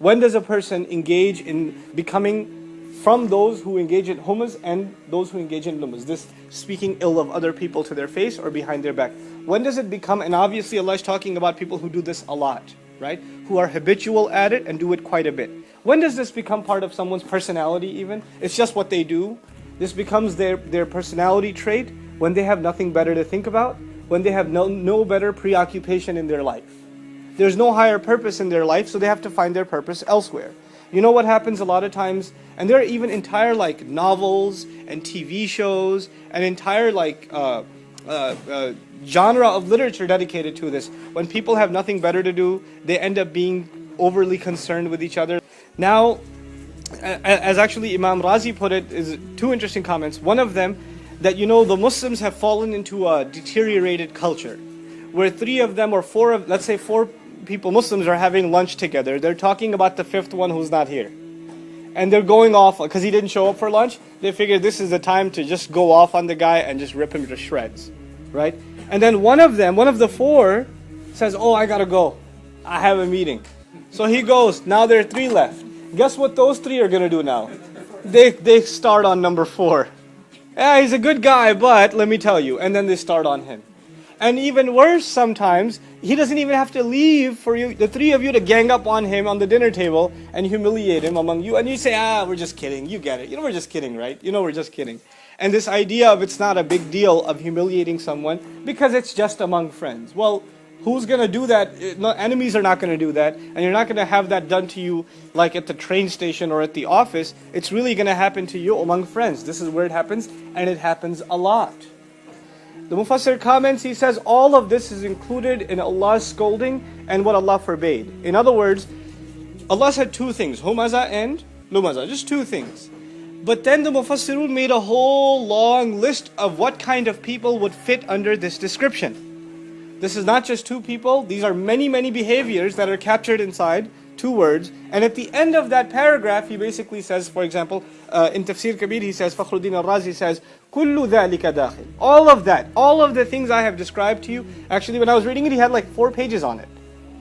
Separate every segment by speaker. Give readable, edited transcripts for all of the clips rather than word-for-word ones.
Speaker 1: When does a person engage in becoming from those who engage in humas and those who engage in lumas? This speaking ill of other people to their face or behind their back. When does it become, and obviously Allah is talking about people who do this a lot, right? Who are habitual at it and do it quite a bit. When does this become part of someone's personality even? It's just what they do. This becomes their personality trait when they have nothing better to think about, when they have no better preoccupation in their life. There's no higher purpose in their life, so they have to find their purpose elsewhere. You know what happens a lot of times, and there are even entire like novels and TV shows, and entire like genre of literature dedicated to this. When people have nothing better to do, they end up being overly concerned with each other. Now, as actually Imam Razi put it, is two interesting comments. One of them, that the Muslims have fallen into a deteriorated culture, where three of them or four of, let's say four people, Muslims, are having lunch together. They're talking about the fifth one who's not here. And they're going off, because he didn't show up for lunch, they figure this is the time to just go off on the guy and just rip him to shreds, right? And then one of the four says, oh, I gotta go. I have a meeting. So he goes, now there are three left. Guess what those three are gonna do now? They start on number four. Yeah, he's a good guy, but let me tell you. And then they start on him. And even worse sometimes, he doesn't even have to leave for you, the three of you, to gang up on him on the dinner table and humiliate him among you. And you say, we're just kidding. You get it. We're just kidding, right? We're just kidding. And this idea of it's not a big deal of humiliating someone because it's just among friends. Well, who's going to do that? Enemies are not going to do that. And you're not going to have that done to you like at the train station or at the office. It's really going to happen to you among friends. This is where it happens, and it happens a lot. The Mufassir comments, he says, all of this is included in Allah's scolding and what Allah forbade. In other words, Allah said two things, humaza and lumaza, just two things. But then the Mufassirun made a whole long list of what kind of people would fit under this description. This is not just two people, these are many, many behaviors that are captured inside two words. And at the end of that paragraph, he basically says, for example, in Tafseer Kabir, he says, Fakhruddin al-Razi says, Kullu dhalika dakhil. All of that, all of the things I have described to you, actually when I was reading it, he had like 4 pages on it.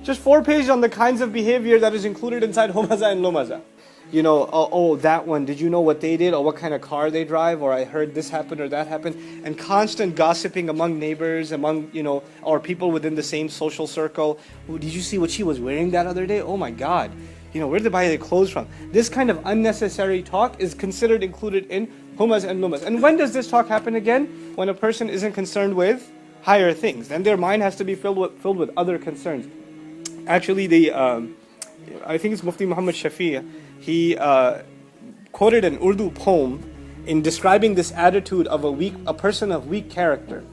Speaker 1: Just 4 pages on the kinds of behavior that is included inside humaza and lumaza. Oh, that one, did you know what they did, or what kind of car they drive, or I heard this happened or that happened, and constant gossiping among neighbors, among, or people within the same social circle. Oh, did you see what she was wearing that other day? Oh my God, where did they buy their clothes from? This kind of unnecessary talk is considered included in humas and lumas. And when does this talk happen again? When a person isn't concerned with higher things, then their mind has to be filled with other concerns. Actually, I think it's Mufti Muhammad Shafi, he quoted an Urdu poem in describing this attitude of a person of weak character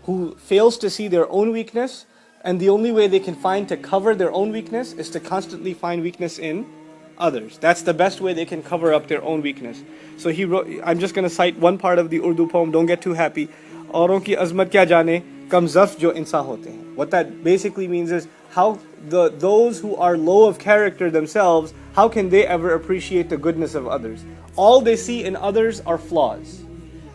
Speaker 1: who fails to see their own weakness, and the only way they can find to cover their own weakness is to constantly find weakness in others. That's the best way they can cover up their own weakness. So he wrote, I'm just going to cite one part of the Urdu poem, don't get too happy. Auron ki azmat kya jaane, kam zarf jo insa hote hain. What that basically means is how those who are low of character themselves, how can they ever appreciate the goodness of others? All they see in others are flaws.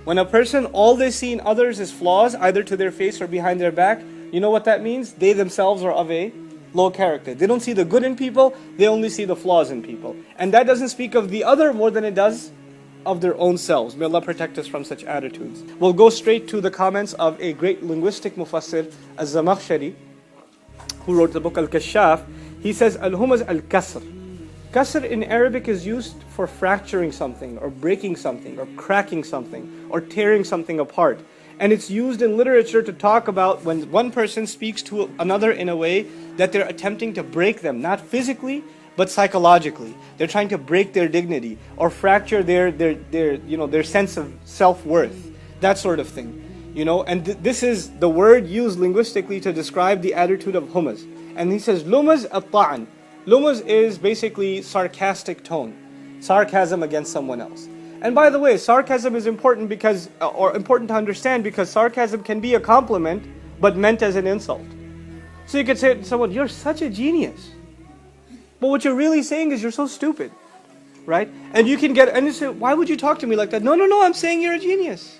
Speaker 1: When a person, all they see in others is flaws, either to their face or behind their back, you know what that means? They themselves are of a low character. They don't see the good in people, they only see the flaws in people. And that doesn't speak of the other more than it does of their own selves. May Allah protect us from such attitudes. We'll go straight to the comments of a great linguistic mufassir, Az-Zamakhshari, who wrote the book Al-Kashaf. He says, Al-Humaz al-Kasr. Kasr in Arabic is used for fracturing something, or breaking something, or cracking something, or tearing something apart. And it's used in literature to talk about when one person speaks to another in a way that they're attempting to break them, not physically, but psychologically. They're trying to break their dignity, or fracture their sense of self-worth, that sort of thing. And this is the word used linguistically to describe the attitude of humaz. And he says, lumaz at-ta'an. Lumaz is basically sarcastic tone, sarcasm against someone else. And by the way, sarcasm is important because, or important to understand, because sarcasm can be a compliment, but meant as an insult. So you could say to someone, you're such a genius. But what you're really saying is you're so stupid, right? And you say, why would you talk to me like that? No, I'm saying you're a genius,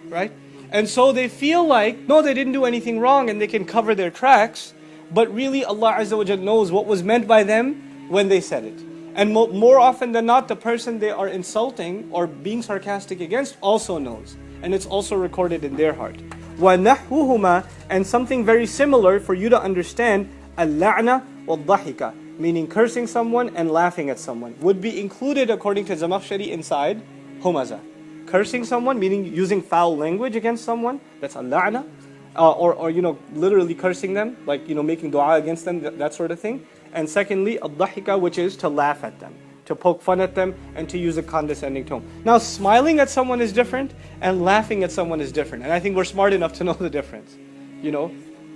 Speaker 1: right? And so they feel like, no, they didn't do anything wrong and they can cover their tracks, but really Allah Azza wa Jalla knows what was meant by them when they said it. And more often than not, the person they are insulting or being sarcastic against also knows. And it's also recorded in their heart. وَنَحْوُهُمَا, and something very similar for you to understand, al-la'na wal-dhahika, meaning cursing someone and laughing at someone, would be included according to Zamakhshari inside humaza. Cursing someone, meaning using foul language against someone, that's al-la'na. Or literally cursing them, like, making dua against them, that sort of thing. And secondly, ad-dhahika, which is to laugh at them, to poke fun at them, and to use a condescending tone. Now, smiling at someone is different, and laughing at someone is different. And I think we're smart enough to know the difference,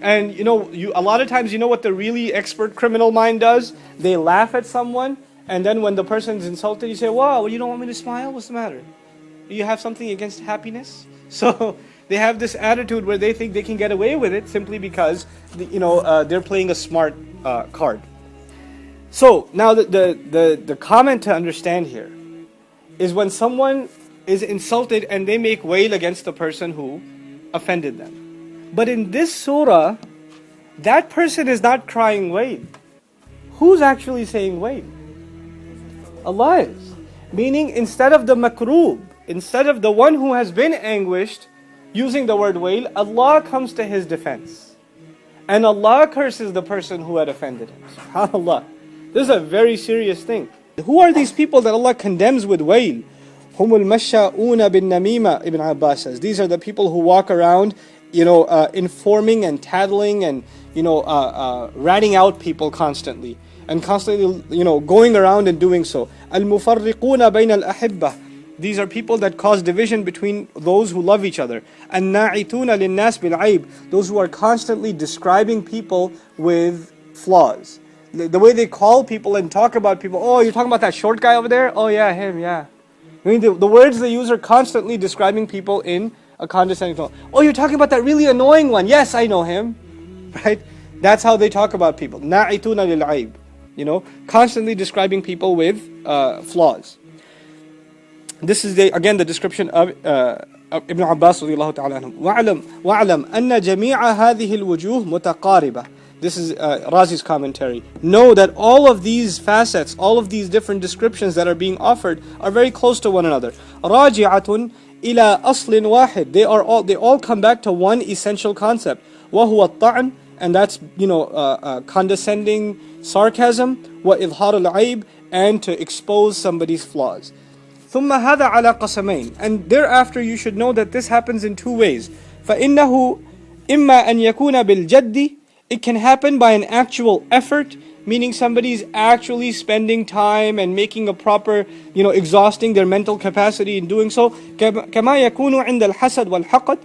Speaker 1: And a lot of times, what the really expert criminal mind does? They laugh at someone, and then when the person's insulted, you say, "Wow, you don't want me to smile? What's the matter? Do you have something against happiness?" So they have this attitude where they think they can get away with it simply because, they're playing a smart card. So now the comment to understand here is when someone is insulted and they make wail against the person who offended them. But in this surah, that person is not crying wail. Who's actually saying wail? Allah is. Meaning, instead of the makroob, instead of the one who has been anguished using the word wail, Allah comes to his defense. And Allah curses the person who had offended him. SubhanAllah. This is a very serious thing. Who are these people that Allah condemns with wail? Humul masha'una bin namima, Ibn Abbas says. These are the people who walk around, informing and tattling and, ratting out people constantly. And constantly, going around and doing so. Al-mufarriquna bayna al-ahibbah. These are people that cause division between those who love each other. An-na'ituna lin-nas bil-aib. Those who are constantly describing people with flaws. The way they call people and talk about people. "Oh, you're talking about that short guy over there? Oh yeah, him, yeah." I mean, the words they use are constantly describing people in a condescending tone. "Oh, you're talking about that really annoying one? Yes, I know him." Right? That's how they talk about people. Na'ituna lil-aib. Constantly describing people with flaws. This is again the description of Ibn Abbas radiyallahu ta'ala anhum. وَعْلَمْ أَنَّ جَمِيعَ هَذِهِ الْوُجُوهِ مُتَقَارِبَةً. This is Razi's commentary. Know that all of these facets, all of these different descriptions that are being offered are very close to one another. راجعة إلى أصل واحد. They all come back to one essential concept. وهو الطعن, and that's condescending sarcasm. وإظهار العيب, and to expose somebody's flaws. ثم هذا على قسمين. And thereafter you should know that this happens in two ways. فإنه إما أن يكون بالجد. It can happen by an actual effort, meaning somebody's actually spending time and making a proper, exhausting their mental capacity in doing so. كما يكون عند الحسد والحقد.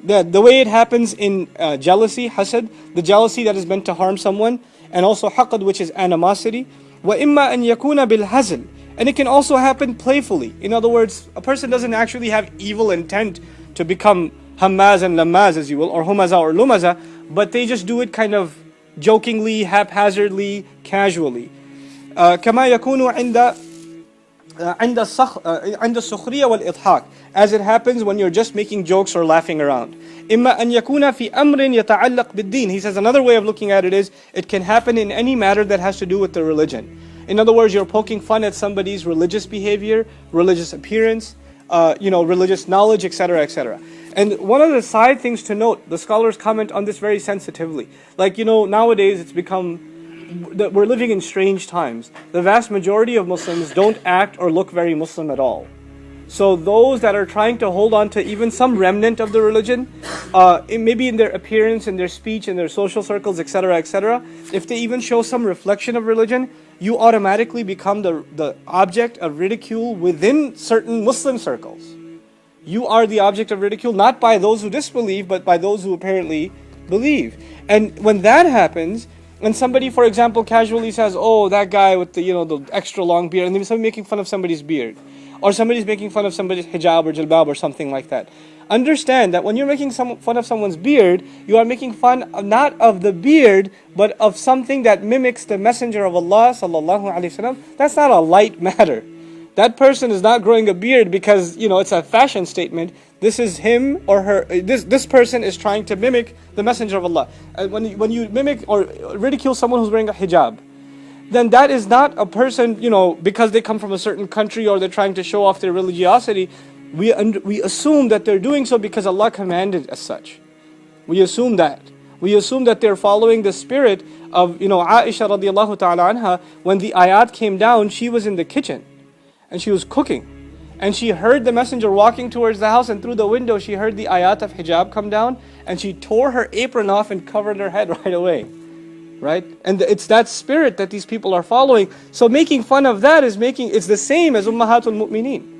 Speaker 1: The way it happens in jealousy, hasad, the jealousy that is meant to harm someone, and also haqad, which is animosity. وإما أن يكون بالهزل. And it can also happen playfully. In other words, a person doesn't actually have evil intent to become hammaz and lamaz, as you will, or humaza or lumaza, but they just do it kind of jokingly, haphazardly, casually. كما يكون عند السخرية والإضحاك, as it happens when you're just making jokes or laughing around. إما أن يكون في أمر يتعلق بالدين. He says another way of looking at it is, it can happen in any matter that has to do with the religion. In other words, you're poking fun at somebody's religious behavior, religious appearance, religious knowledge, etc., etc. And one of the side things to note, the scholars comment on this very sensitively. Like, nowadays it's become, we're living in strange times. The vast majority of Muslims don't act or look very Muslim at all. So those that are trying to hold on to even some remnant of the religion, maybe in their appearance, in their speech, in their social circles, etc., etc., if they even show some reflection of religion, you automatically become the object of ridicule within certain Muslim circles. You are the object of ridicule, not by those who disbelieve, but by those who apparently believe. And when that happens, and somebody, for example, casually says, "Oh, that guy with the extra long beard," and then somebody making fun of somebody's beard, or somebody's making fun of somebody's hijab or jilbab or something like that. Understand that when you're making fun of someone's beard, you are making fun not of the beard, but of something that mimics the Messenger of Allah sallallahu alaihi wasallam. That's not a light matter. That person is not growing a beard because, it's a fashion statement. This is him or her. This person is trying to mimic the Messenger of Allah. When you mimic or ridicule someone who's wearing a hijab, then that is not a person, because they come from a certain country or they're trying to show off their religiosity. We assume that they're doing so because Allah commanded as such. We assume that. We assume that they're following the spirit of, Aisha radiallahu ta'ala anha. When the ayat came down, she was in the kitchen and she was cooking. And she heard the messenger walking towards the house, and through the window she heard the ayat of hijab come down, and she tore her apron off and covered her head right away. Right? And it's that spirit that these people are following. So making fun of that it's the same as Ummahatul Mu'mineen.